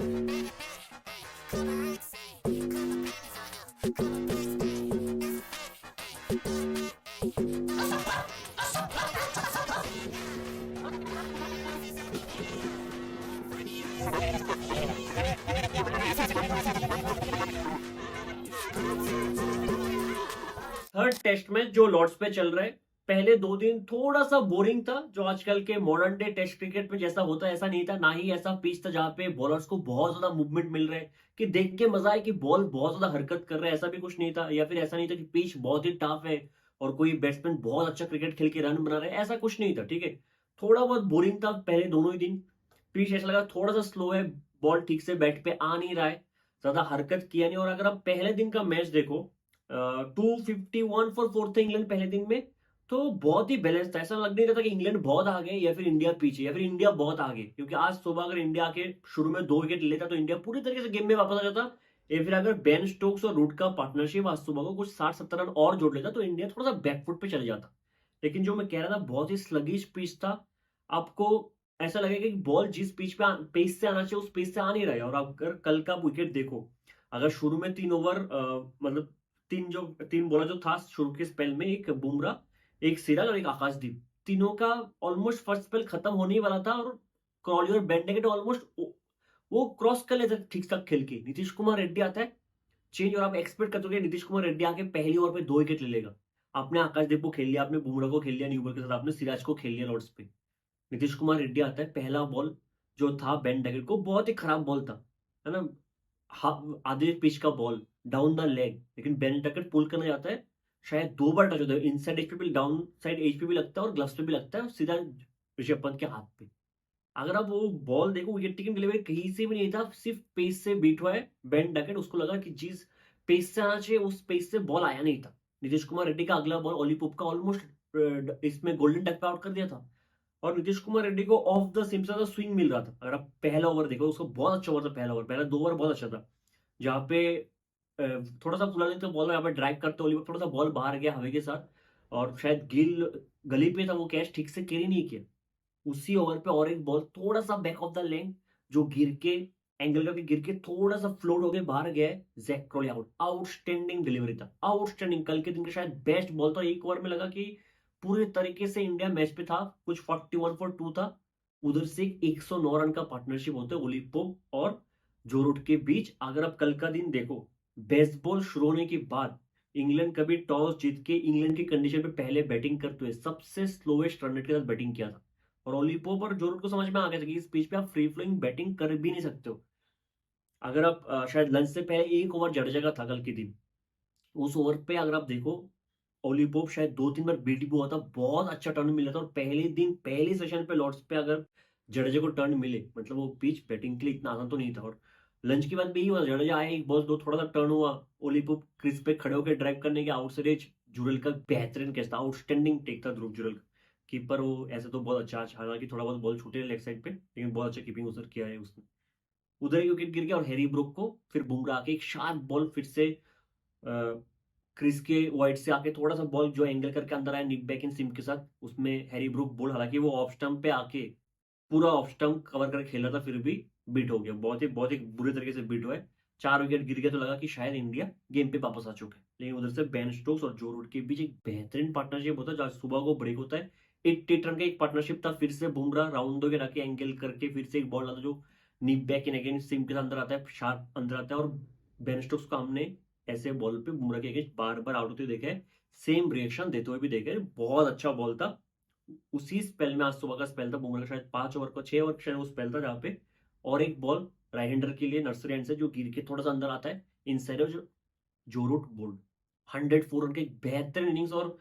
Third test match जो Lord's पे चल रहा है, पहले 2 दिन थोड़ा सा बोरिंग था, जो आजकल के मॉडर्न डे टेस्ट क्रिकेट में जैसा होता है ऐसा नहीं था, ना ही ऐसा पिच था जहां पे बॉलर्स को बहुत ज्यादा मूवमेंट मिल रहा है कि देख के मजा है कि बॉल बहुत ज्यादा हरकत कर रहा है, ऐसा भी कुछ नहीं था। या फिर ऐसा नहीं था कि पिच बहुत ही टफ है और कोई बैट्समैन बहुत अच्छा क्रिकेट खेल के रन बना रहा है, ऐसा कुछ नहीं था। ठीक है, थोड़ा बहुत बोरिंग था पहले दोनों ही दिन। पिच ऐसा लगा थोड़ा सा स्लो है, बॉल ठीक से बैट पे आ नहीं रहा है, ज्यादा हरकत किया नहीं। और अगर आप पहले दिन का मैच देखो, 251 फॉर फोर्थ इंग्लैंड पहले दिन में, तो बहुत ही बैलेंस था। ऐसा लग नहीं रहा था कि इंग्लैंड बहुत आगे या फिर इंडिया पीछे या फिर इंडिया बहुत आगे, क्योंकि आज सुबह अगर इंडिया के शुरू में 2 विकेट लेता तो इंडिया पूरी तरीके से गेम में वापस आ जाता। या फिर अगर बेन स्टोक्स और रूट का पार्टनरशिप आज सुबह को कुछ 60-70 रन और जोड़ लेता तो इंडिया थोड़ा सा बैकफुट पे चले जाता। लेकिन जो मैं कह रहा था, बहुत ही स्लगिश पिच था। आपको ऐसा लगेगा कि बॉल जिस पिच पे पेस से आना चाहिए उस पेस से आ नहीं रहा है। और अगर कल का विकेट देखो, अगर शुरू में 3 ओवर, मतलब तीन बॉलर जो था शुरू के स्पेल में, एक बुमराह, एक सिराज और एक आकाशदीप, तीनों का ऑलमोस्ट फर्स्ट स्पेल खत्म होने ही वाला था। और क्रॉली और बेंटेकेट ऑलमोस्ट वो क्रॉस कर लेते ठीक ठाक खेल के। नीतीश कुमार रेड्डी आता है चेंज, और आप एक्सपेक्ट करते हो कि नीतीश कुमार रेड्डी आके पहली ओवर पे 2 विकेट ले लेगा। आपने आकाशदीप को खेल लिया, आपने बुमराह को खेल लिया न्यू बॉल के साथ, आपने सिराज को खेल लिया लॉर्ड्स पे। नीतीश कुमार रेड्डी आता है, पहला बॉल जो था बेन डगेट को, बहुत ही खराब बॉल था, है ना, आधे पिच का बॉल डाउन द लेग, लेकिन बेन डगेट पुल करने जाता है, शायद 2 बार टच होता है, इनसाइड एज पे भी डाउन साइड एज पे भी लगता है और ग्लव्स पे भी लगता है, और सीधा ऋषभ पंत के हाथ पे। अगर आप वो बॉल देखो, विकेट टेकिंग डिलीवरी कहीं से भी नहीं था, सिर्फ पेस से बीट हुआ है बेन डकेट। उसको लगा कि जिस पेस से आना चाहिए उस पेस से बॉल आया नहीं था। नीतीश कुमार रेड्डी का अगला बॉल ओली पोप का ऑलमोस्ट इसमें गोल्डन डक पे आउट कर दिया था, और नीतीश कुमार रेड्डी को ऑफ द सिम से स्विंग मिल रहा था। अगर आप पहला ओवर देखो, उसको बहुत अच्छा ओवर था पहला ओवर, पहला 2 ओवर बहुत अच्छा था, जहाँ पे थोड़ा सा फुला लेते बॉल, यहाँ पे ड्राइव करते ओली पोप, थोड़ा सा बॉल बाहर गया हवा के साथ, और शायद गिल गली पे था, वो कैच ठीक से कैरी नहीं किया। उसी ओवर पे और एक बॉल थोड़ा सा बैक ऑफ द लेग, जो गिर के एंगल का गिर के थोड़ा सा फ्लोट होके बाहर गया है, Zak Crawley out. Outstanding delivery था, आउटस्टैंडिंग, कल के दिन का शायद बेस्ट बॉल था। एक ओवर में लगा कि पूरे तरीके से इंडिया मैच पे था, कुछ 41 फॉर 2 था। उधर से 109 रन का पार्टनरशिप होता है ओली पोप और जो रूट के बीच। अगर आप कल का दिन देखो, बेसबॉल शुरू होने के बाद इंग्लैंड कभी टॉस जीत के इंग्लैंड की कंडीशन पे पहले बैटिंग करते हुए सबसे स्लोएस्ट रन रेट के साथ बैटिंग किया था। और ओली पोप और जोरूट को समझ में आ गया था कि इस पिच पे आप फ्री फ्लोइंग बैटिंग कर भी नहीं सकते हो। अगर आप शायद लंच से पहले एक ओवर जडेजा का था कल के दिन, उस ओवर पे अगर आप देखो, ओली पोप शायद 2-3 बार बीट भी हुआ था, बहुत अच्छा टर्न मिला था। और पहले दिन पहले सेशन पे लॉर्ड्स पे अगर जडेजा को टर्न मिले, मतलब वो पिच बैटिंग के लिए इतना आसान तो नहीं था। और लंच के बाद भी यही हुआ, जडेजा आया, एक बॉल दो, थोड़ा सा टर्न हुआ, ओली पोप क्रीज पे खड़े होकर ड्राइव करने के आउटसाइड एज, जुरल का बेहतरीन कैच था, आउटस्टैंडिंग टेक था ध्रुव जुरल का। कीपर वो ऐसे तो बहुत अच्छा, हालांकि थोड़ा बहुत बॉल छूटे लेग साइड पे, लेकिन बहुत अच्छा कीपिंग उधर किया है उसने। उधर ही विकेट गिर गया, और हैरी ब्रुक को फिर बुमराह के एक शार्प बॉल फिर से क्रिस के वाइड से आके थोड़ा सा बॉल जो एंगल करके अंदर आया निक बैक इन सिम के साथ, उसमें हैरी ब्रुक बोल, हालांकि वो ऑफ स्टंप पे आके पूरा ऑफ स्टंप कवर करके खेला था, फिर भी बीट हो गया, बहुत ही बुरे तरीके से बीट हुआ है। 4 विकेट गिर गया तो लगा कि शायद इंडिया गेम पे वापस आ चुका है, लेकिन उधर से बेन स्टोक्स और जो रूट के बीच एक बेहतरीन पार्टनरशिप होता है, जहाँ सुबह को ब्रेक होता है। 88 रन का एक पार्टनरशिप था, फिर से बुमराह राउंड दो के आके एंगल करके फिर से एक बॉल आता जो नीप बैक इन अगेंस्ट सिम के अंदर आता है, शार्प अंदर आता है। और बेन स्टोक्स को हमने ऐसे बॉल पे बुमराह के अगेंस्ट बार बार आउट होते हुए देखा है, सेम रिएक्शन देते हुए भी देखा है, बहुत अच्छा बॉल था। उसी स्पेल में आज सुबह का स्पेल था बुमराह का, शायद 5 ओवर का 6 ओवर शायद वो स्पेल था, जहाँ पे और एक बॉल राइट हैंडर के लिए नर्सरी एंड से जो गिर के थोड़ा सा अंदर आता है इनसाइड, जो जोरूट बोल्ड 104 रन का एक बेहतरीन इनिंग्स। और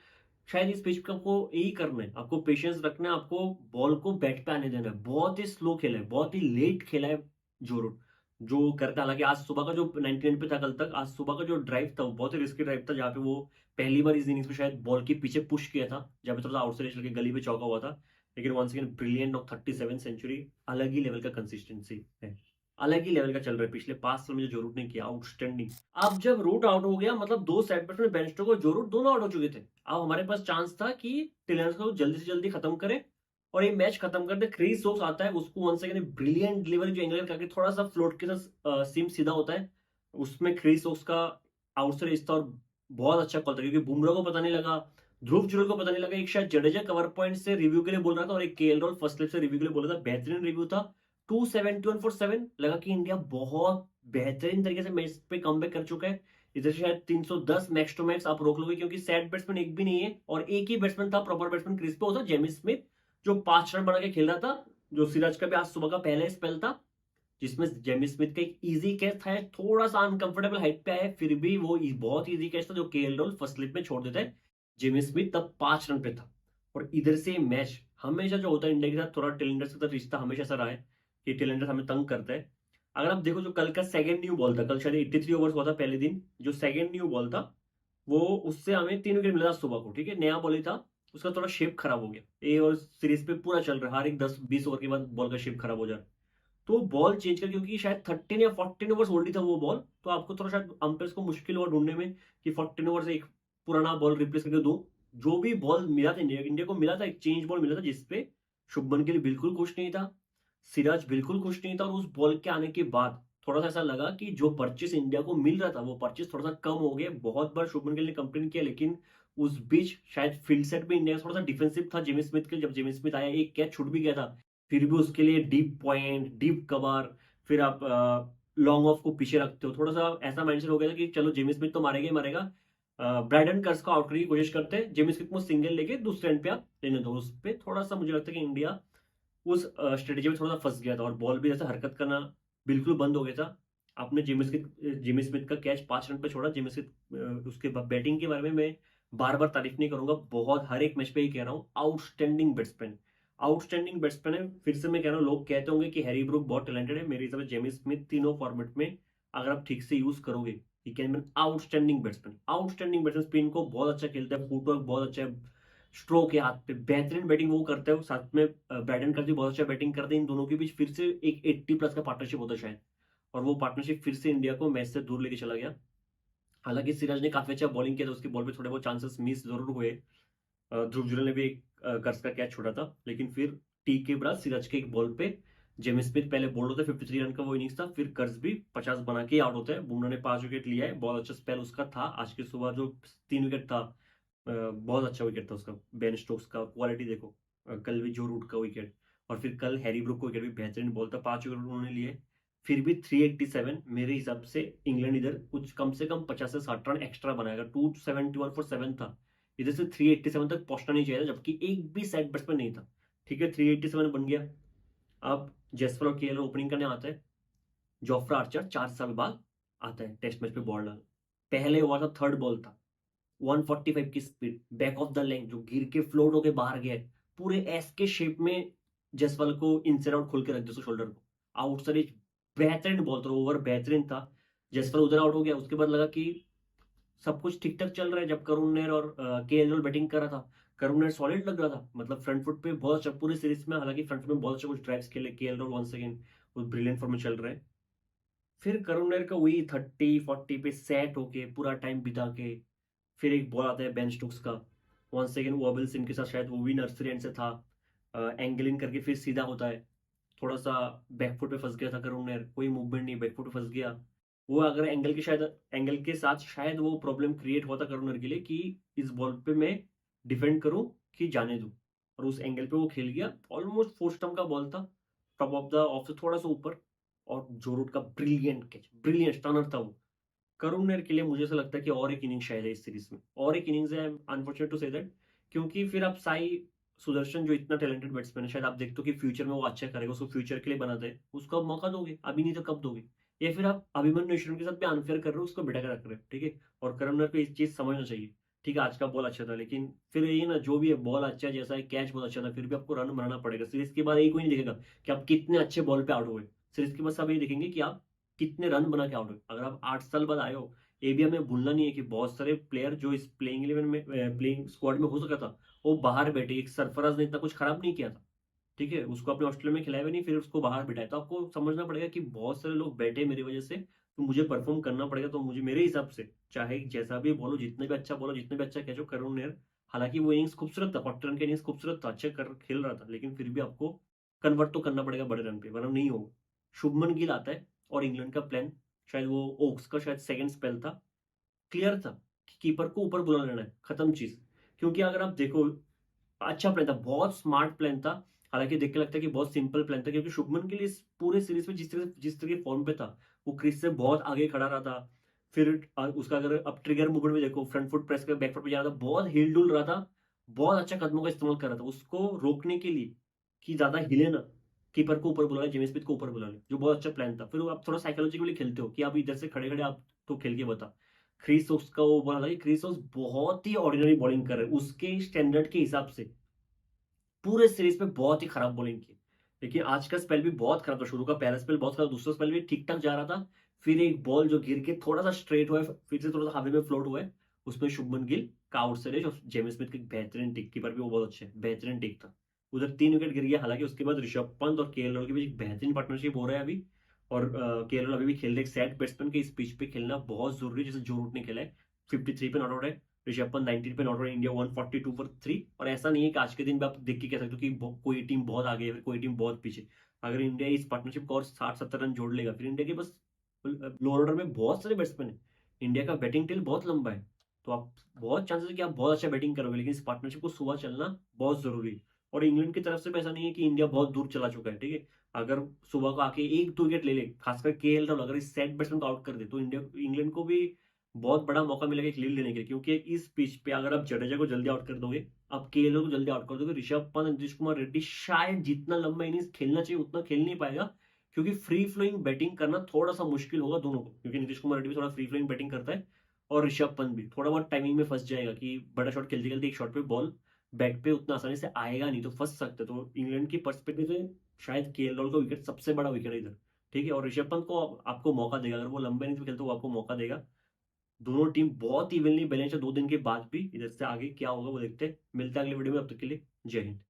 शायद इस पिच पे आपको यही करना है, आपको पेशेंस रखना है, आपको बॉल को बैट पे आने देना है। बहुत ही स्लो खेला है, बहुत ही लेट खेला है जोरूट, जो करता, हालांकि आज सुबह का जो 99 पे था कल तक, आज सुबह का जो ड्राइव था वो बहुत ही रिस्की ड्राइव था, जहाँ पे वो पहली बार इस इनिंग्स में शायद बॉल के पीछे पुश किया था, जहाँ पे थोड़ा सा आउटसाइड लगे गली पे चौका हुआ था। लेकिन once again brilliant of 37 century, अलग ही लेवल का कंसिस्टेंसी है, अलग ही लेवल का चल रहा है। पिछले 5 साल में जो जरूरत नहीं किया, आउटस्टैंडिंग। अब जब रूट आउट हो गया, मतलब 2 सेट में बेन स्टोक्स और जो रूट दोनों आउट हो चुके थे, अब हमारे पास चांस था कि टिलेंस को जल्दी से जल्दी खत्म करें और ये मैच खत्म करते क्रिस वोक्स आता है, उसको वन सेकंड ब्रिलियंट डिलीवरी जो एंगल करके थोड़ा सा फ्लोट के साथ सीम सीधा होता है, उसमें क्रिस वोक्स का आउटसाइड रिश्ता और बहुत अच्छा कॉल था, क्योंकि बुमराह को पता नहीं लगा, ध्रुव जुरल को पता नहीं लगा, एक शायद जडेजा कवर पॉइंट से रिव्यू के लिए बोल रहा था और एक केएल राहुल फर्स्ट स्लिप से रिव्यू के लिए बोल रहा था। बेहतरीन रिव्यू था। 271 फॉर 7 लगा कि इंडिया बहुत बेहतरीन तरीके से मैच पे कमबैक कर चुका है। इधर शायद 310 मैक्स टू मैक्स आप रोक लोगे, क्योंकि सेट बैट्समैन एक भी नहीं है और एक ही बैट्समैन था प्रॉपर बैट्समैन क्रीज पे, होता जेमी स्मिथ, जो 5 रन बना के खेल रहा था। जो सिराज का भी आज सुबह का पहला स्पेल था, जिसमें जेमी स्मिथ का एक इजी कैच था, थोड़ा सा अनकंफर्टेबल हाइट पे आया, फिर भी वो बहुत इजी कैच था जो केएल राहुल फर्स्ट स्लिप में छोड़ देता है। जेमी स्मिथ तब 5 रन पे था। और इधर से मैच हमेशा जो होता है इंडिया के साथ, थोड़ा टेलेंडर्स के साथ रिश्ता हमेशा ऐसा रहा है कि टेलेंडर्स हमें तंग करता है। अगर आप देखो जो कल का सेकंड न्यू बॉल था, कल शायद 83 ओवर्स हुआ था पहले दिन, जो सेकंड न्यू बॉल था वो, उससे हमें 3 विकेट मिला था सुबह को, ठीक है, नया बॉल ही था, उसका थोड़ा शेप खराब हो गया। ये और सीरीज पे पूरा चल रहा है, हर एक 10-20 ओवर के बाद बॉल का शेप खराब हो जा रहा है। तो बॉल चेंज कर, क्योंकि शायद 13 या 14 ओवर्स ओल्ड था वो बॉल, तो आपको थोड़ा शायद अंपायर्स को मुश्किल हुआ ढूंढने में कि 14 ओवर से एक पुराना बॉल रिप्लेस करके दो। जो भी बॉल मिला था इंडिया को मिला था, एक चेंज बॉल मिला था जिसपे शुभमन गिल बिल्कुल खुश नहीं था, सिराज बिल्कुल खुश नहीं था, और उस बॉल के आने के बाद थोड़ा सा ऐसा लगा कि जो परचेस इंडिया को मिल रहा था वो परचेस थोड़ा सा कम हो गया। बहुत बार शुभमन गिल ने कंप्लेन किया, लेकिन उस बीच शायद फील्ड सेट में इंडिया थोड़ा सा डिफेंसिव था जेमी स्मिथ के लिए। जब जेमी स्मिथ आया एक कैच छूट भी गया था, फिर भी उसके लिए डीप पॉइंट, डीप कवर, फिर आप लॉन्ग ऑफ को पीछे रखते हो, थोड़ा सा ऐसा माइंडसेट हो गया था कि चलो जेमी स्मिथ तो मारेगा ही मारेगा। ब्राइडन कर्स को आउट करने की कोशिश करते हैं, जेमी स्मिथ को सिंगल लेके दूसरे एंड पे आप लेने दो। उस पर थोड़ा सा मुझे लगता है कि इंडिया उस स्ट्रेटेजी में थोड़ा सा फंस गया था, और बॉल भी ऐसा हरकत करना बिल्कुल बंद हो गया था। आपने जेमी स्मिथ का कैच 5 रन पे छोड़ा। जेमी स्मिथ उसके बैटिंग के बारे में मैं बार बार तारीफ नहीं करूंगा, बहुत हर एक मैच पे ही कह रहा हूँ, आउटस्टैंडिंग बैट्समैन, आउटस्टैंडिंग बैट्समैन है। फिर से मैं कह रहा हूँ, लोग कहते होंगे कि हैरी ब्रूक बहुत टैलेंटेड है, मेरे हिसाब से जेमी स्मिथ तीनों फॉर्मेट में अगर आप ठीक से यूज करोगे, he can be outstanding batsman. Outstanding batsman, spin को बहुत अच्छा खेलता है, फुटवर्क बहुत अच्छा है, स्ट्रोक के हाथ पे बेहतरीन बैटिंग वो करते हो, साथ में ब्राइडन कर्ज भी बहुत अच्छा बैटिंग करते हैं। इन दोनों के बीच फिर से एक 80+ का पार्टनरशिप होता है शायद, और वो पार्टनरशिप फिर से इंडिया को मैच से दूर लेके चला गया। हालांकि सिराज ने काफी अच्छा बॉलिंग किया था, उसकी बॉल पे थोड़े बहुत चांसेस मिस जरूर हुए। ध्रुव जुरल ने भी एक कर्ज का कैच छोड़ा था, लेकिन फिर टी के बाद सिराज के एक बॉल पे जेमी स्मिथ पहले बोल्ड होता है, 53 रन का वो इनिंग्स था, फिर कर्ज भी 50 बना के आउट होता है। बुमराह ने 5 विकेट लिया है, बहुत अच्छा स्पेल उसका था आज की सुबह, जो 3 विकेट था, बहुत अच्छा विकेट था उसका। बेन स्टोक्स का क्वालिटी देखो, कल भी जो रूट का विकेट, और फिर कल हैरी ब्रूक को विकेट भी बेहतरीन बॉल था, 5 विकेट उन्होंने लिए। फिर भी 387 मेरे हिसाब से इंग्लैंड इधर कुछ कम से कम 50 से 60 रन एक्स्ट्रा बनाएगा। 271 फॉर 7 था, इधर से 387 तक पहुंचना नहीं चाहिए था, जबकि एक भी सेट बैट्समैन नहीं था। ठीक है, 387 बन गया। अब जसफल और केएल ओपनिंग करने आता है, जोफ्रा आर्चर 4 साल बाद आता है टेस्ट मैच पे बॉल डाल। पहले ओवर था, थर्ड बॉल था, 145 की speed, back of the leg, जो गिर के फ्लोट होके बाहर गया है, पूरे एस के शेप में जसवाल को इनसाइड आउट खोल के रख दिया शोल्डर को, आउटसाइड एज, बेहतरीन बॉल था, ओवर बेहतरीन था। जसवाल उधर आउट हो गया, उसके बाद लगा कि सब कुछ ठीक ठाक चल रहा है, जब करुण नेर और के एल बैटिंग कर रहा था, करुण नेर सॉलिड लग रहा था, मतलब फ्रंट फुट पे बहुत अच्छा पूरी सीरीज में, हालांकि फ्रंट फुट में बहुत अच्छा कुछ ड्राइव्स खेले के एल वन सेकेंड, वो ब्रिलियंट फॉर्म में चल रहे हैं। फिर करुण नेर का वही 30-40 पे सेट होके पूरा टाइम बिता के, फिर एक बॉल आता है बेन स्टोक्स का, वन सेकेंड वॉबल सिम के साथ, शायद वो भी नर्सरी एंड से था, एंगलिंग करके फिर सीधा होता है, थोड़ा सा बैकफुट पे फंस गया था करुण नेर, कोई मूवमेंट नहीं, बैकफुट पे फंस गया। वो अगर एंगल के साथ शायद वो प्रॉब्लम क्रिएट हुआ था करुण नेर के लिए कि इस बॉल पे मैं डिफेंड करूं कि जाने दूं, और उस एंगल पे वो खेल गया। ऑलमोस्ट फोर्थ स्टंप का बॉल था, टॉप ऑफ द ऑफ से थोड़ा सा ऊपर, और जो रूट का ब्रिलियंट कैच, ब्रिलियंट स्टनर था वो। करुण नेर के लिए मुझे ऐसा लगता है कि और एक इनिंग शायद है इस सीरीज में, और एक इनिंग्स है, अनफॉर्चुनेट टू से दैट, क्योंकि फिर आप साई सुदर्शन जो इतना टैलेंटेड बैट्समैन है, शायद आप देखते हो कि फ्यूचर में वो अच्छा करेगा, उसको फ्यूचर के लिए बनाते हैं, उसको आप मौका दोगे, अभी नहीं तो कब दोगे? या फिर आप अभिमन्यु ईश्वरन के साथ भी अनफेयर कर रहे हो, उसको बिठा के रख रहे हो, ठीक है। और करुण नेर को इस चीज समझना चाहिए, ठीक है, आज का बॉल अच्छा था, लेकिन फिर ये ना, जो भी है बॉल अच्छा है, जैसा है कैच बहुत अच्छा था, फिर भी आपको रन बनाना पड़ेगा। सीरीज के बाद यही कोई नहीं देखेगा कि आप कितने अच्छे बॉल पे आउट हुए, सीरीज के बाद सब ये देखेंगे कि आप कितने रन बना के आउट हुए। अगर आप 8 साल बाद आए हो, ये भी हमें भूलना नहीं है कि बहुत सारे प्लेयर जो इस प्लेइंग इलेवन में, प्लेइंग स्क्वाड में हो सका था, वो बाहर बैठे। एक सरफराज ने इतना कुछ खराब नहीं किया था, ठीक है, उसको अपने ऑस्ट्रेलिया में खिलाया भी नहीं, फिर उसको बाहर बिठाया। तो आपको समझना पड़ेगा कि बहुत सारे लोग बैठे मेरी वजह से, तो मुझे परफॉर्म करना पड़ेगा। तो मुझे मेरे हिसाब से, चाहे जैसा भी बोलो, जितने भी अच्छा बोलो, जितने भी अच्छा कैचो, करुण नेर हालाँकि वो इनिंग्स खूबसूरत था, 40 रन का इनिंग्स खूबसूरत था, अच्छा कर खेल रहा था, लेकिन फिर भी आपको कन्वर्ट तो करना पड़ेगा बड़े रन पे, वरना नहीं होगा। शुभमन गिल आता है और इंग्लैंड का प्लान, शायद वो ओक्स का शायद सेकंड स्पेल था, क्लियर था कि कीपर को ऊपर बुला लेना है, खत्म चीज़। क्योंकि अगर आप देखो, अच्छा प्लान था, बहुत स्मार्ट प्लान था। हालाँकि देख के लगता है कि बहुत सिंपल प्लान था, क्योंकि शुभमन गिल इस पूरे सीरीज़ में जिस तरह की फॉर्म पे था, वो क्रीज से बहुत आगे खड़ा रहा था। फिर उसका अगर आप ट्रिगर मूवमेंट में देखो, फ्रंट फुट प्रेस कर बैक फुट पे जा रहा था, बहुत हिल-डुल रहा था, बहुत अच्छा कदमों का इस्तेमाल कर रहा था। उसको रोकने के लिए कि ज़्यादा हिले ना, कीपर को ऊपर बुला ले, जेम्स स्मिथ को ऊपर बुला ले, जो बहुत अच्छा प्लान था। फिर वो आप थोड़ा साइकोलॉजिकली खेलते हो कि आप इधर से खड़े-खड़े आप तो खेल के बता। क्रिस वोक्स का वो बोला था कि क्रिस वोक्स बहुत ही ऑर्डिनरी बॉलिंग कर रहे हैं, उसके स्टैंडर्ड के हिसाब से। पूरे सीरीज में बहुत ही खराब बॉलिंग की। देखिए आज का स्पेल भी बहुत खराब था, शुरू का पहला स्पेल बहुत खराब, दूसरा स्पेल भी ठीक-ठाक जा रहा था। फिर एक बॉल जो गिर के थोड़ा-सा स्ट्रेट हुआ है, फिर से थोड़ा-सा हवा में फ्लोट हुआ है, उसमें शुभमन गिल का आउटसाइड एज और जेम्स स्मिथ के बेहतरीन टिक, कीपर भी वो बहुत अच्छे हैं, बेहतरीन टिक था। उधर 3 विकेट गिर गया, हालाँकि उसके बाद ऋषभ पंत और केएल राहुल के बीच एक बेहतरीन पार्टनरशिप हो रहा है अभी। और केएल राहुल अभी भी खेल रहे हैं, एक सेट बैट्समैन के इस पिच पे खेलना बहुत ज़रूरी है, जैसे जो रूट ने खेला है। 53 पे नॉट आउट है, ऋषभ पंत 19 पे नॉट आउट है, इंडिया 142 फॉर 3। और ऐसा नहीं है कि आज के दिन भी आप देख के कह सकते हो कि कोई टीम बहुत आगे है, कोई टीम बहुत पीछे। अगर इंडिया इस पार्टनरशिप को और 60-70 रन जोड़ लेगा, फिर इंडिया के पास लोअर ऑर्डर में बहुत सारे बैट्समैन हैं। इंडिया का बैटिंग टेल बहुत लंबा है। तो आप बहुत चांसेस है कि आप बहुत अच्छा बैटिंग करोगे, लेकिन इस पार्टनरशिप को सुबह चलना बहुत ज़रूरी है। और इंग्लैंड की तरफ से भी ऐसा नहीं है कि इंडिया बहुत दूर चला चुका है, ठीक है? अगर सुबह को आके 1-2 विकेट ले ले, खासकर केएल राहुल अगर इस सेट बैट्समैन को आउट कर दे, तो इंग्लैंड को भी बहुत बड़ा मौका मिलेगा एक लीड लेने के लिए, क्योंकि इस पिच पे अगर आप जडेजा को जल्दी आउट कर दोगे, आप केएल राहुल को जल्दी आउट कर दोगे, ऋषभ पंत, नीतीश कुमार रेड्डी शायद जितना लंबा इनिंग्स खेलना चाहिए उतना खेल नहीं पाएगा, क्योंकि फ्री फ्लोइंग बैटिंग करना थोड़ा-सा मुश्किल होगा दोनों को, क्योंकि नीतीश कुमार रेड्डी भी थोड़ा फ्री फ्लोइंग बैटिंग करता है और ऋषभ पंत भी थोड़ा बहुत टाइमिंग में फँस जाएगा कि बड़ा शॉट खेलते-खेलते एक शॉट पे बॉल बैट पे उतना आसानी से आएगा नहीं, तो फँस सकते हैं। तो इंग्लैंड की पर्सपेक्टिव से शायद केएल राहुल का विकेट सबसे बड़ा विकेट है इधर, ठीक है? और ऋषभ पंत को आपको मौका देगा, अगर वो लंबे इनिंग्स में खेलते, वो आपको मौका देगा। दोनों टीम बहुत इवनली बैलेंस्ड है 2 दिन के बाद भी। इधर से आगे क्या होगा वो देखते हैं। मिलते हैं अगले वीडियो में, तब तक के लिए जय हिंद।